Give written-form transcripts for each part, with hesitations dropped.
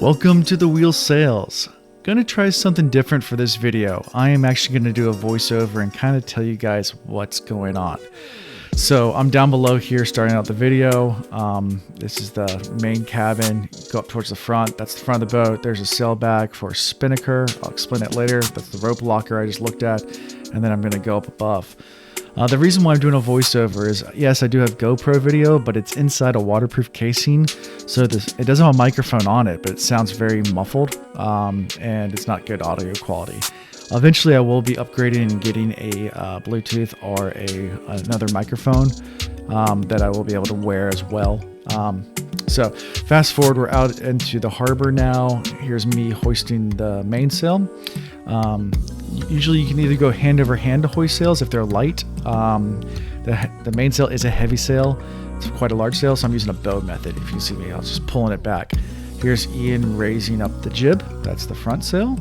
Welcome to the Wheel Sales. Gonna try something different for this video. I am actually gonna do a voiceover and kind of tell you guys what's going on. So I'm down below here starting out the video. This is the main cabin. Go up towards the front. That's the front of the boat. There's a sail bag for a spinnaker. I'll explain that later. That's the rope locker I just looked at. And then I'm gonna go up above. The reason why I'm doing a voiceover is, yes, I do have GoPro video, but it's inside a waterproof casing. So it doesn't have a microphone on it, but it sounds very muffled, and it's not good audio quality. Eventually, I will be upgrading and getting a Bluetooth or another microphone that I will be able to wear as well. So fast forward, we're out into the harbor now. Here's me hoisting the mainsail. Usually you can either go hand over hand to hoist sails if they're light. The mainsail is a heavy sail. It's quite a large sail, so I'm using a bow method. If you see me, I was just pulling it back. Here's Ian raising up the jib. That's the front sail.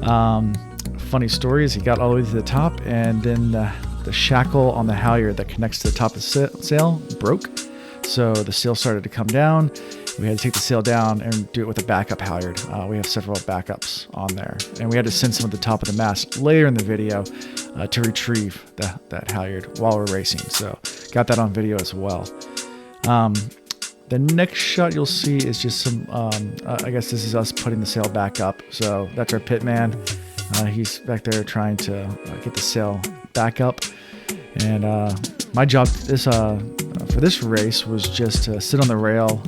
Funny story is he got all the way to the top, and then the shackle on the halyard that connects to the top of the sail broke. So the sail started to come down. We had to take the sail down and do it with a backup halyard. We have several backups on there. And we had to send some at the top of the mast later in the video to retrieve that halyard while we're racing. So got that on video as well. The next shot you'll see is just some, I guess this is us putting the sail back up. So that's our pit man. He's back there trying to get the sail back up. And my job for this race was just to sit on the rail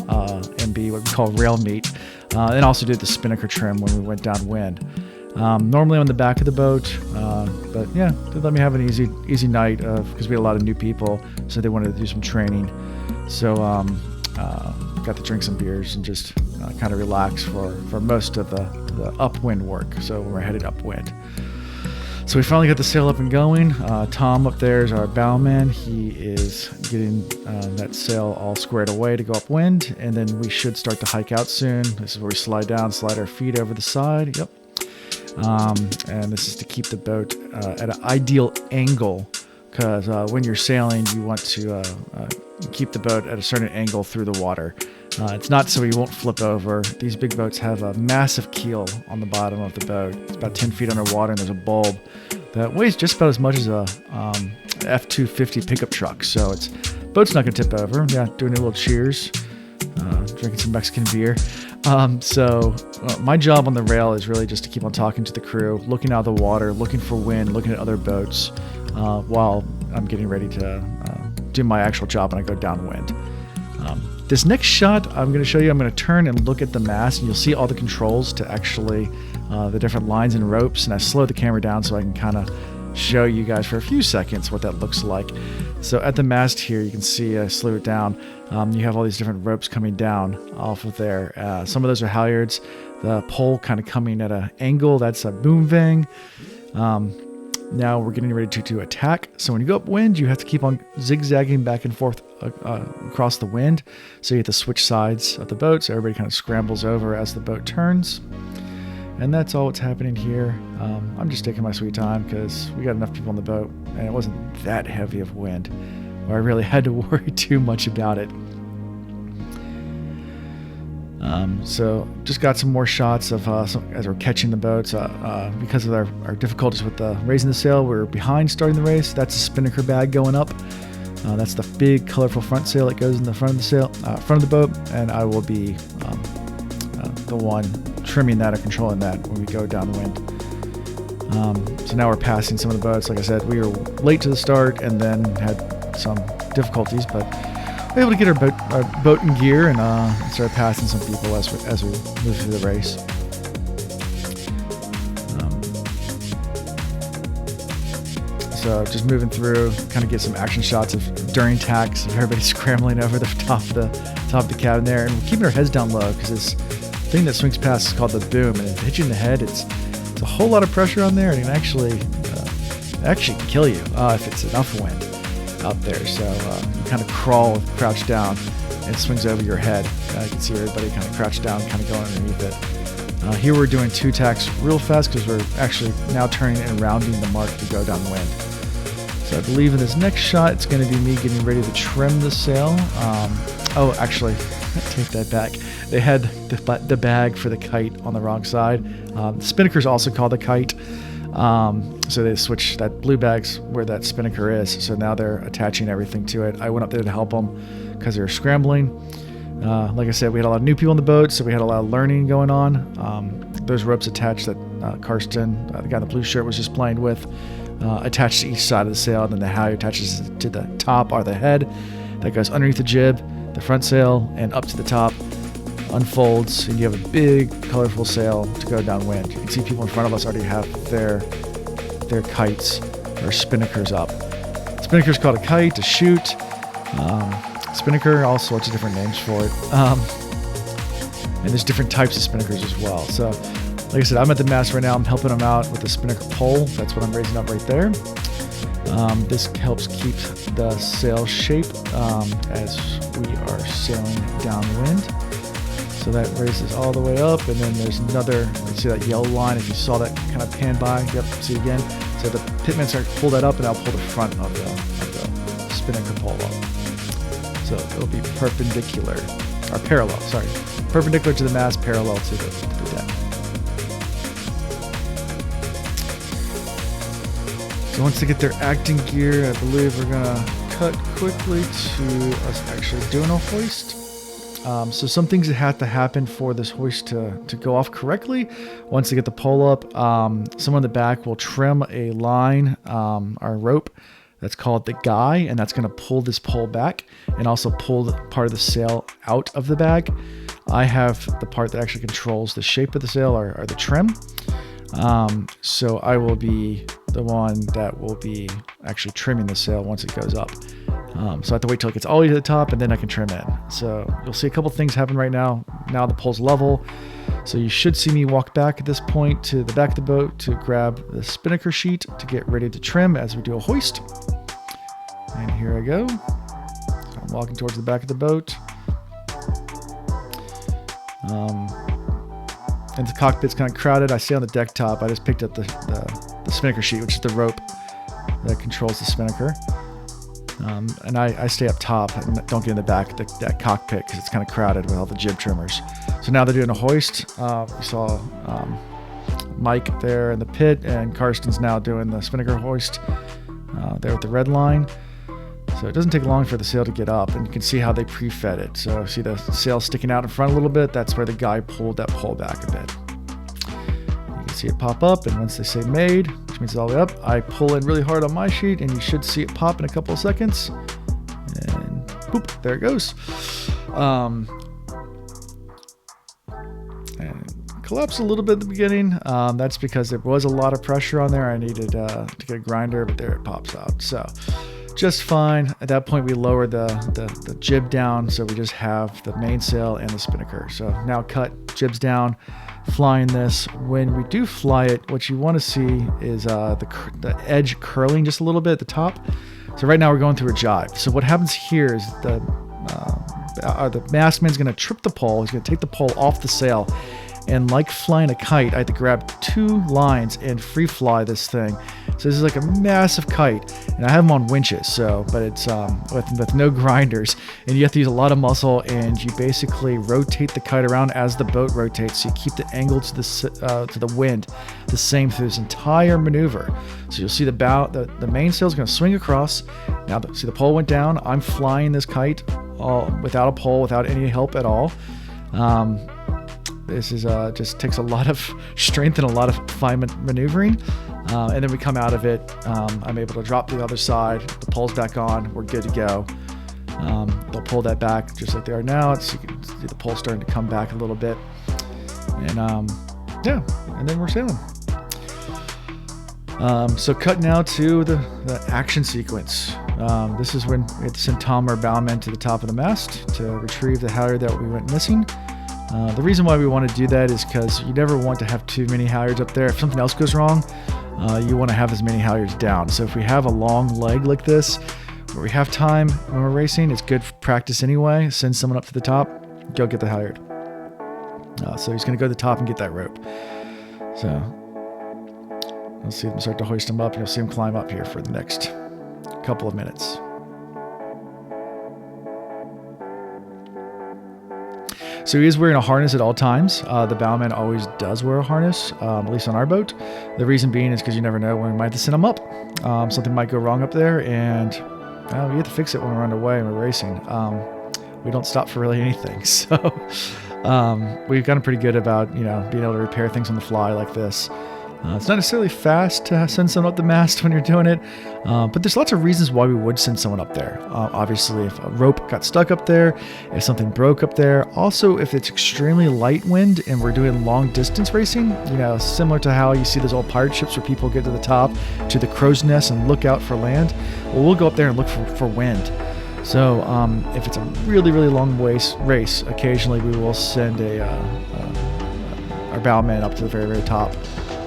and be what we call rail meat, and also do the spinnaker trim when we went downwind. Normally on the back of the boat, but yeah, they let me have an easy night because we had a lot of new people, so they wanted to do some training. So got to drink some beers and just kind of relax for most of the upwind work. So we're headed upwind. So we finally got the sail up and going. Tom up there is our bowman. He is getting that sail all squared away to go upwind, and then we should start to hike out soon. This is where we slide down, slide our feet over the side. Yep. And this is to keep the boat at an ideal angle, because when you're sailing, you want to keep the boat at a certain angle through the water. It's not so you won't flip over. These big boats have a massive keel on the bottom of the boat. It's about 10 feet underwater, and there's a bulb that weighs just about as much as a F-250 pickup truck. So boat's not going to tip over. Yeah, doing a little cheers, drinking some Mexican beer. So my job on the rail is really just to keep on talking to the crew, looking out of the water, looking for wind, looking at other boats, while I'm getting ready to do my actual job when I go downwind. This next shot I'm going to show you, I'm going to turn and look at the mast, and you'll see all the controls to actually the different lines and ropes, and I slow the camera down so I can kind of show you guys for a few seconds what that looks like. So at the mast here, you can see I slow it down. You have all these different ropes coming down off of there. Some of those are halyards. The pole kind of coming at an angle, that's a boom vang. Now we're getting ready to attack. So when you go upwind, you have to keep on zigzagging back and forth across the wind. So you have to switch sides of the boat, so everybody kind of scrambles over as the boat turns. And that's all what's happening here. I'm just taking my sweet time because we got enough people on the boat, and it wasn't that heavy of wind where I really had to worry too much about it. So just got some more shots of as we're catching the boats. Because of our difficulties with raising the sail, we're behind starting the race. That's a spinnaker bag going up. That's the big colorful front sail that goes in the front of the sail, front of the boat, and I will be the one trimming that or controlling that when we go downwind. So now we're passing some of the boats. Like I said, we were late to the start and then had some difficulties, but we're able to get our boat in gear and start passing some people as we move through the race. So just moving through, kind of get some action shots of during tacks of everybody scrambling over the top of the cabin there, and we're keeping our heads down low because this thing that swings past is called the boom, and if it hits you in the head, it's a whole lot of pressure on there, and it can actually kill you if it's enough wind out there. So you kind of crouch down, and it swings over your head. You can see everybody kind of crouched down, kind of going underneath it. Here we're doing 2 tacks real fast because we're actually now turning and rounding the mark to go downwind. So I believe in this next shot, it's going to be me getting ready to trim the sail. Actually, take that back. They had the bag for the kite on the wrong side. The spinnaker is also called a kite. So they switched that blue bag's where that spinnaker is. So now they're attaching everything to it. I went up there to help them because they were scrambling. Like I said, we had a lot of new people on the boat, so we had a lot of learning going on. Those ropes attached that Karsten, the guy in the blue shirt, was just playing with, attached to each side of the sail. And then the halyard attaches to the top or the head that goes underneath the jib, the front sail, and up to the top. Unfolds, and you have a big, colorful sail to go downwind. You can see people in front of us already have their kites or spinnakers up. Spinnaker is called a kite, a chute, spinnaker, all sorts of different names for it. And there's different types of spinnakers as well. So, like I said, I'm at the mast right now. I'm helping them out with the spinnaker pole. That's what I'm raising up right there. This helps keep the sail shape as we are sailing downwind. So that raises all the way up, and then there's another, you can see that yellow line, if you saw that kind of pan by, yep, see again. So the pitmen start to pull that up, and I'll pull the front of the spinnaker pole up. So it'll be perpendicular, or parallel, sorry. Perpendicular to the mast, parallel to the deck. So once they get their acting gear, I believe we're gonna cut quickly to us actually doing a hoist. So some things that have to happen for this hoist to go off correctly. Once they get the pole up, someone in the back will trim a line, or rope, that's called the guy, and that's going to pull this pole back and also pull part of the sail out of the bag. I have the part that actually controls the shape of the sail, or the trim. So I will be the one that will be actually trimming the sail once it goes up. So I have to wait till it gets all the way to the top, and then I can trim in. So you'll see a couple things happen right now. Now the pole's level. So you should see me walk back at this point to the back of the boat to grab the spinnaker sheet to get ready to trim as we do a hoist. And here I go. So I'm walking towards the back of the boat. And the cockpit's kind of crowded. I stay on the deck top. I just picked up the spinnaker sheet, which is the rope that controls the spinnaker. And I stay up top and don't get in the back of that cockpit because it's kind of crowded with all the jib trimmers. So now they're doing a hoist. We saw Mike there in the pit, and Karsten's now doing the spinnaker hoist there with the red line. So it doesn't take long for the sail to get up, and you can see how they pre-fed it. So see the sail sticking out in front a little bit? That's where the guy pulled that pole back a bit. You can see it pop up, and once they say made, which means it's all the way up, I pull in really hard on my sheet, and you should see it pop in a couple of seconds. And boop, there it goes. And collapsed a little bit at the beginning. That's because there was a lot of pressure on there. I needed to get a grinder, but there it pops out. So just fine. At that point, we lowered the jib down, so we just have the mainsail and the spinnaker. So now cut, jibs down, flying this. When we do fly it, what you want to see is the edge curling just a little bit at the top. So right now we're going through a jibe. So what happens here is the mastman's going to trip the pole. He's going to take the pole off the sail. And like flying a kite, I had to grab 2 lines and free fly this thing. So this is like a massive kite, and I have them on winches. So, but it's with no grinders, and you have to use a lot of muscle, and you basically rotate the kite around as the boat rotates. So you keep the angle to the wind the same through this entire maneuver. So you'll see the mainsail is going to swing across. Now, see the pole went down. I'm flying this kite without a pole, without any help at all. This is just takes a lot of strength and a lot of fine maneuvering. And then we come out of it. I'm able to drop to the other side. The pole's back on. We're good to go. They'll pull that back just like they are now. So you can see the pole starting to come back a little bit. And yeah, and then we're sailing. So cut now to the action sequence. This is when we had to send Tom, our bowman, to the top of the mast to retrieve the halyard that we went missing. The reason why we want to do that is because you never want to have too many halyards up there. If something else goes wrong, you want to have as many halyards down. So if we have a long leg like this, where we have time when we're racing, it's good practice anyway. Send someone up to the top, go get the halyard. So he's going to go to the top and get that rope. So you'll see them start to hoist him up. You'll see him climb up here for the next couple of minutes. So he is wearing a harness at all times. The bowman always does wear a harness, at least on our boat. The reason being is because you never know when we might have to send him up. Something might go wrong up there, and we have to fix it when we're underway and we're racing. We don't stop for really anything. So we've gotten pretty good about, being able to repair things on the fly like this. It's not necessarily fast to send someone up the mast when you're doing it, but there's lots of reasons why we would send someone up there. Obviously, if a rope got stuck up there, if something broke up there, also if it's extremely light wind and we're doing long distance racing, similar to how you see those old pirate ships where people get to the top, to the crow's nest and look out for land. Well, we'll go up there and look for wind. So if it's a really, really long race, occasionally we will send our bowman up to the very, very top.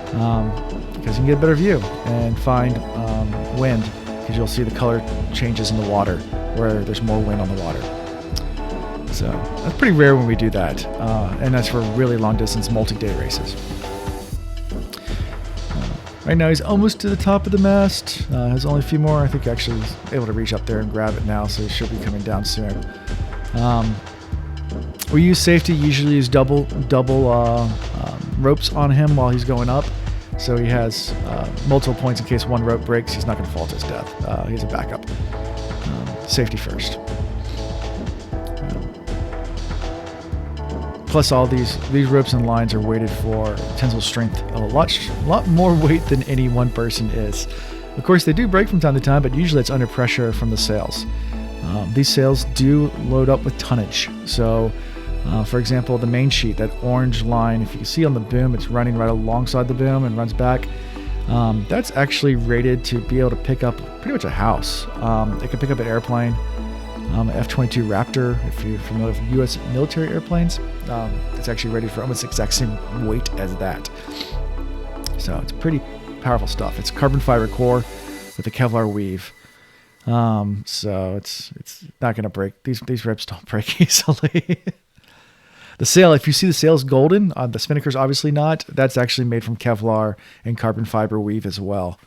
Because you can get a better view and find wind, because you'll see the color changes in the water where there's more wind on the water. So that's pretty rare when we do that, and that's for really long distance multi-day races. Right now he's almost to the top of the mast, has only a few more. I think actually he's able to reach up there and grab it now, so he should be coming down soon. We use safety, usually use double ropes on him while he's going up. So he has multiple points in case one rope breaks. He's not going to fall to his death. He's a backup. Safety first. Plus all these ropes and lines are weighted for tensile strength, a lot more weight than any one person is. Of course, they do break from time to time, but usually it's under pressure from the sails. These sails do load up with tonnage. So for example, the main sheet, that orange line, if you can see on the boom, it's running right alongside the boom and runs back. That's actually rated to be able to pick up pretty much a house. It can pick up an airplane, F-22 Raptor, if you're familiar with U.S. military airplanes. It's actually rated for almost the exact same weight as that. So it's pretty powerful stuff. It's carbon fiber core with a Kevlar weave. So it's not going to break. These ropes don't break easily. The sail, if you see the sail is golden, the spinnaker's obviously not. That's actually made from Kevlar and carbon fiber weave as well.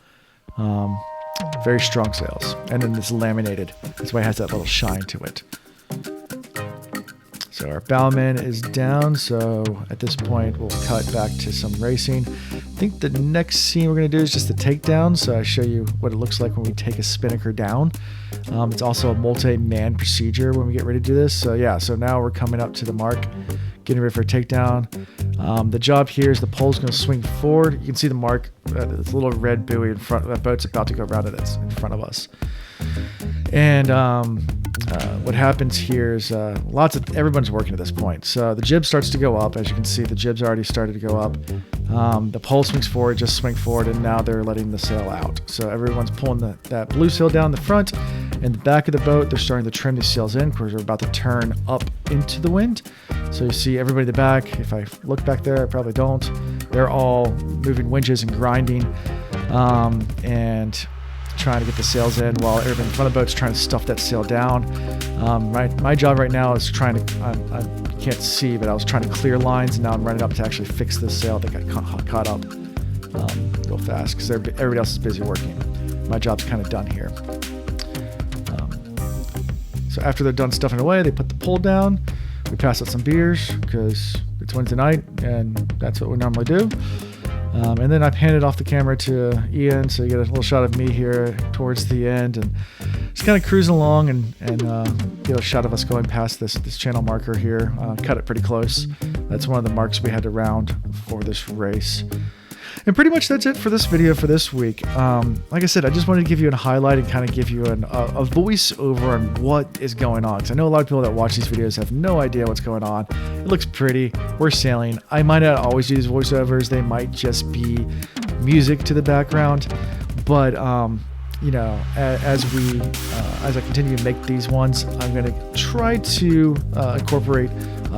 Very strong sails. And then it's laminated. That's why it has that little shine to it. So our bowman is down, so at this point we'll cut back to some racing. I think the next scene we're going to do is just the takedown, so I show you what it looks like when we take a spinnaker down. It's also a multi-man procedure when we get ready to do this. So yeah, so now we're coming up to the mark, getting ready for a takedown. The job here is the pole's going to swing forward. You can see the mark, this little red buoy in front. That boat's about to go around it. It's in front of us. And what happens here is everyone's working at this point. So the jib starts to go up. As you can see, the jib's already started to go up. The pole swings forward, just swing forward, and now they're letting the sail out. So everyone's pulling that blue sail down the front. In the back of the boat, they're starting to trim these sails in because we're about to turn up into the wind. So you see everybody in the back. If I look back there, I probably don't. They're all moving winches and grinding and trying to get the sails in while everybody in front of the boat's trying to stuff that sail down. My job right now is trying to, I can't see, but I was trying to clear lines, and now I'm running up to actually fix the sail that got caught up real fast because everybody else is busy working. My job's kind of done here. So after they're done stuffing away, they put the pole down. We pass out some beers because it's Wednesday night, and that's what we normally do. And then I've handed off the camera to Ian, so you get a little shot of me here towards the end, and just kind of cruising along and get a shot of us going past this channel marker here. Cut it pretty close. That's one of the marks we had to round for this race. And pretty much that's it for this video for this week. Like I said, I just wanted to give you a highlight and kind of give you a voice over on what is going on. Because I know a lot of people that watch these videos have no idea what's going on. It looks pretty. We're sailing. I might not always use voiceovers. They might just be music to the background. But as I continue to make these ones, I'm going to try to incorporate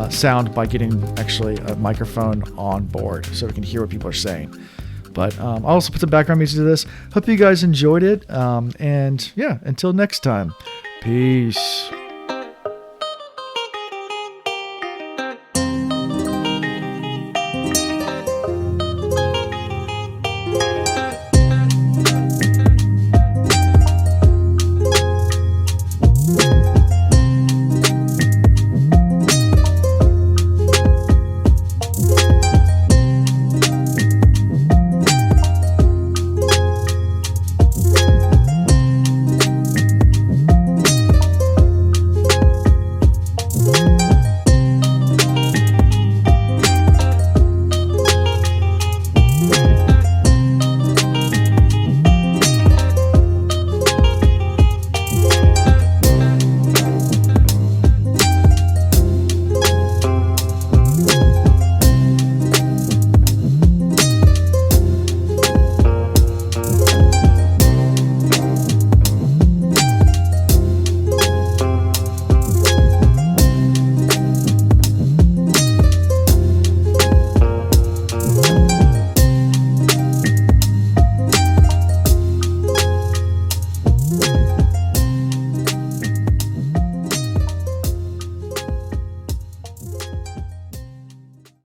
sound by getting actually a microphone on board so we can hear what people are saying. But I'll also put some background music to this. Hope you guys enjoyed it. And yeah, until next time, peace.